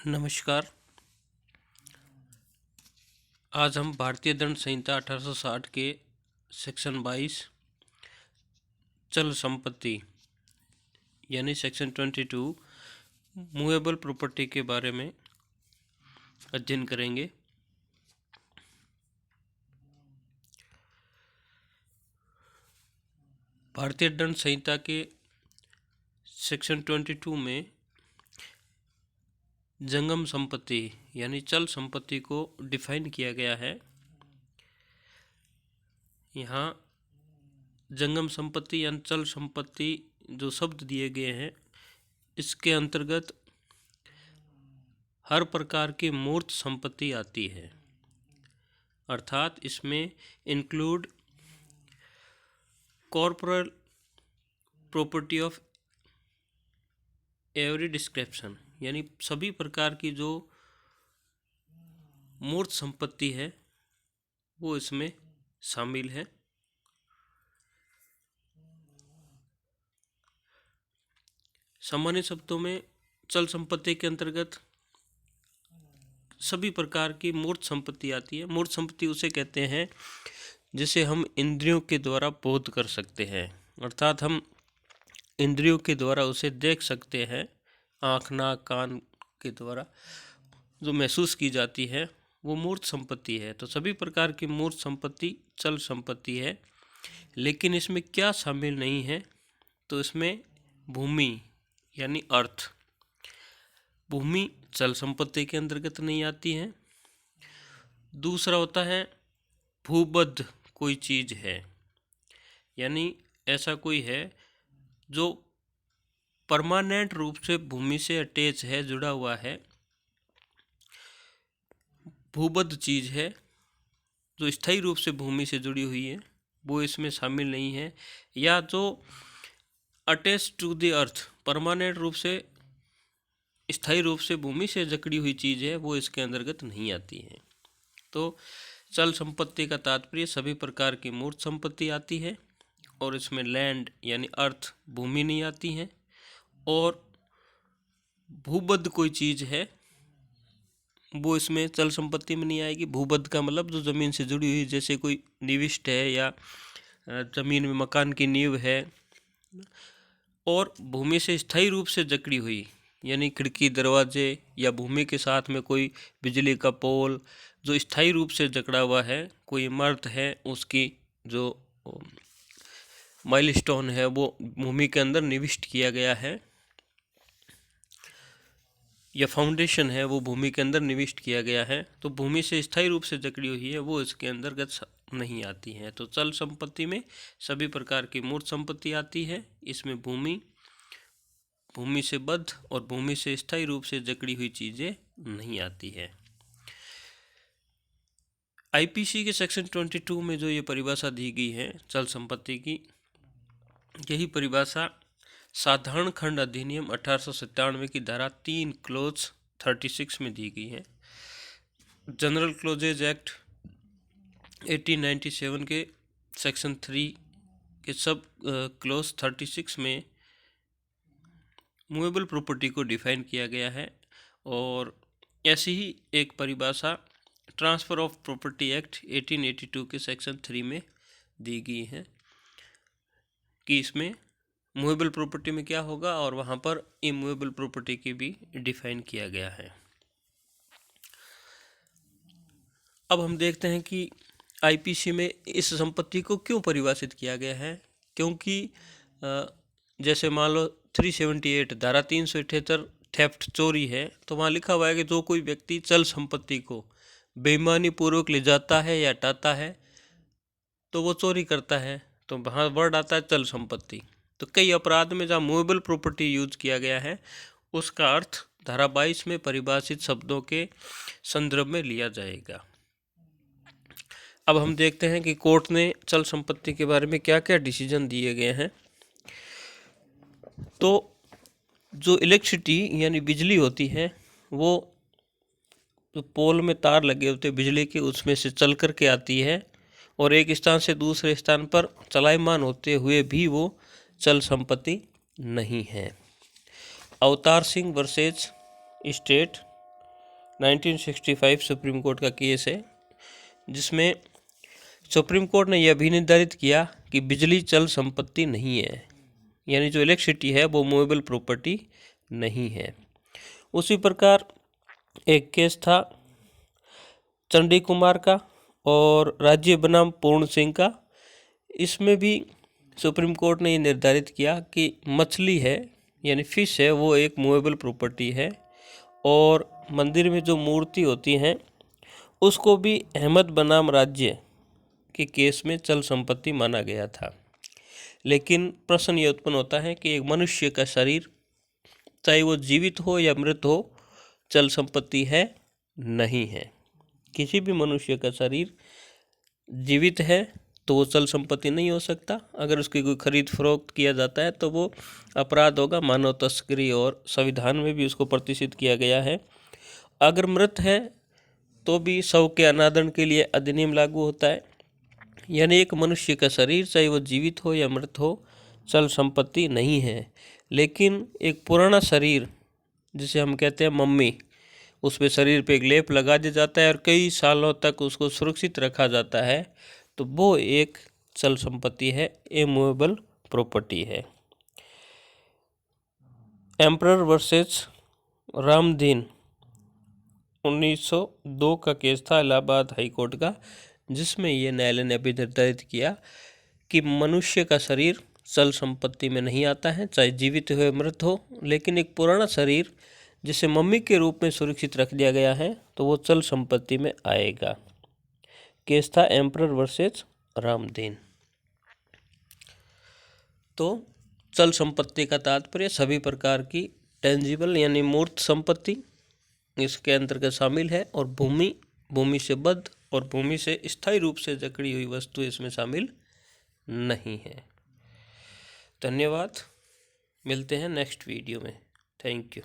नमस्कार। आज हम भारतीय दंड संहिता 1860 के सेक्शन 22 चल संपत्ति यानी सेक्शन 22 मूवेबल प्रॉपर्टी के बारे में अध्ययन करेंगे। भारतीय दंड संहिता के सेक्शन 22 में जंगम संपत्ति यानी चल संपत्ति को डिफाइन किया गया है। यहाँ जंगम संपत्ति यानी चल संपत्ति जो शब्द दिए गए हैं, इसके अंतर्गत हर प्रकार की मूर्त संपत्ति आती है, अर्थात इसमें include corporal property of every description, यानी सभी प्रकार की जो मूर्त संपत्ति है वो इसमें शामिल है। सामान्य शब्दों में चल संपत्ति के अंतर्गत सभी प्रकार की मूर्त संपत्ति आती है। मूर्त संपत्ति उसे कहते हैं जिसे हम इंद्रियों के द्वारा बोध कर सकते हैं, अर्थात हम इंद्रियों के द्वारा उसे देख सकते हैं। आँख, नाक, कान के द्वारा जो महसूस की जाती है वो मूर्त संपत्ति है। तो सभी प्रकार की मूर्त संपत्ति चल संपत्ति है। लेकिन इसमें क्या शामिल नहीं है, तो इसमें भूमि यानी अर्थ, भूमि चल संपत्ति के अंतर्गत नहीं आती है। दूसरा होता है भूबद्ध कोई चीज़ है, यानी ऐसा कोई है जो परमानेंट रूप से भूमि से अटैच है, जुड़ा हुआ है। भूबद्ध चीज़ है जो स्थायी रूप से भूमि से जुड़ी हुई है, वो इसमें शामिल नहीं है। या जो attach to the earth, permanent रूप से स्थायी रूप से भूमि से जकड़ी हुई चीज़ है, वो इसके अंतर्गत नहीं आती है। तो चल संपत्ति का तात्पर्य सभी प्रकार की मूर्त संपत्ति आती है, और इसमें लैंड यानी अर्थ, भूमि नहीं आती है। और भूबद्ध कोई चीज़ है वो इसमें चल संपत्ति में नहीं आएगी। भूबद्ध का मतलब जो ज़मीन से जुड़ी हुई, जैसे कोई निविष्ट है या ज़मीन में मकान की नींव है। और भूमि से स्थायी रूप से जकड़ी हुई, यानी खिड़की, दरवाजे, या भूमि के साथ में कोई बिजली का पोल जो स्थायी रूप से जकड़ा हुआ है, कोई इमारत है उसकी जो माइलस्टोन है वो भूमि के अंदर निविष्ट किया गया है, या फाउंडेशन है वो भूमि के अंदर निविष्ट किया गया है, तो भूमि से स्थायी रूप से जकड़ी हुई है, वो इसके अंतर्गत नहीं आती है। तो चल संपत्ति में सभी प्रकार की मूर्त संपत्ति आती है। इसमें भूमि, भूमि से बद्ध और भूमि से स्थायी रूप से जकड़ी हुई चीज़ें नहीं आती है। आईपीसी के सेक्शन 22 में जो ये परिभाषा दी गई है चल संपत्ति की, यही परिभाषा साधारण खंड अधिनियम 1897 की धारा 3 क्लोज 36 में दी गई है। जनरल क्लोजेज एक्ट 1897 के सेक्शन 3 के सब क्लोज 36 में मूवेबल प्रॉपर्टी को डिफाइन किया गया है। और ऐसी ही एक परिभाषा ट्रांसफ़र ऑफ प्रॉपर्टी एक्ट 1882 के सेक्शन 3 में दी गई है कि इसमें मूवेबल प्रॉपर्टी में क्या होगा, और वहाँ पर इमूवेबल प्रॉपर्टी की भी डिफाइन किया गया है। अब हम देखते हैं कि आईपीसी में इस संपत्ति को क्यों परिभाषित किया गया है। क्योंकि जैसे मान लो 378 धारा 378 थेफ्ट, चोरी है, तो वहाँ लिखा हुआ है कि जो कोई व्यक्ति चल संपत्ति को बेईमानी पूर्वक ले जाता है या हटाता है तो वो चोरी करता है, तो वहाँ वर्ड आता है चल संपत्ति। तो कई अपराध में जहाँ मूवेबल प्रॉपर्टी यूज किया गया है, उसका अर्थ धारा 22 में परिभाषित शब्दों के संदर्भ में लिया जाएगा। अब हम देखते हैं कि कोर्ट ने चल संपत्ति के बारे में क्या क्या डिसीजन दिए गए हैं। तो जो इलेक्ट्रिसिटी यानी बिजली होती है, वो जो पोल में तार लगे होते हैं बिजली के, उसमें से चल कर के आती है, और एक स्थान से दूसरे स्थान पर चलायमान होते हुए भी वो चल संपत्ति नहीं है। Avtar Singh versus state 1965 supreme court का केस है, जिसमें सुप्रीम कोर्ट ने यह भी निर्धारित किया कि बिजली चल संपत्ति नहीं है, यानी जो इलेक्ट्रिसिटी है वो मूवेबल प्रॉपर्टी नहीं है। उसी प्रकार एक केस था चंडी कुमार का और राज्य बनाम पूर्ण सिंह का। इसमें भी सुप्रीम कोर्ट ने ये निर्धारित किया कि मछली है यानी फिश है वो एक मूवेबल प्रॉपर्टी है, और मंदिर में जो मूर्ति होती हैं उसको भी अहमद बनाम राज्य के केस में चल संपत्ति माना गया था। लेकिन प्रश्न ये उत्पन्न होता है कि एक मनुष्य का शरीर चाहे वो जीवित हो या मृत हो चल संपत्ति है? नहीं है। किसी भी मनुष्य का शरीर जीवित है तो वो चल संपत्ति नहीं हो सकता। अगर उसकी कोई खरीद फरोख्त किया जाता है तो वो अपराध होगा, मानव तस्करी, और संविधान में भी उसको प्रतिष्ठित किया गया है। अगर मृत है तो भी शव के अनादरण के लिए अधिनियम लागू होता है। यानी एक मनुष्य का शरीर चाहे वो जीवित हो या मृत हो चल संपत्ति नहीं है। लेकिन एक पुराना शरीर जिसे हम कहते हैं मम्मी, उस पे शरीर पे एक लेप लगा दिया जाता है और कई सालों तक उसको सुरक्षित रखा जाता है, तो वो एक चल संपत्ति है, ए मूवेबल प्रॉपर्टी है। एम्परर वर्सेस रामदीन 1902 का केस था इलाहाबाद हाई कोर्ट का, जिसमें ये न्यायालय ने अभी निर्धारित किया कि मनुष्य का शरीर चल संपत्ति में नहीं आता है, चाहे जीवित हो या मृत हो। लेकिन एक पुराना शरीर जिसे मम्मी के रूप में सुरक्षित रख दिया गया है तो वो चल संपत्ति में आएगा। केस था एम्परर वर्सेस रामदीन। तो चल संपत्ति का तात्पर्य सभी प्रकार की टेंजिबल यानी मूर्त संपत्ति इसके अंतर्गत शामिल है, और भूमि, भूमि से बद्ध और भूमि से स्थायी रूप से जकड़ी हुई वस्तु इसमें शामिल नहीं है। धन्यवाद, मिलते हैं नेक्स्ट वीडियो में। Thank you.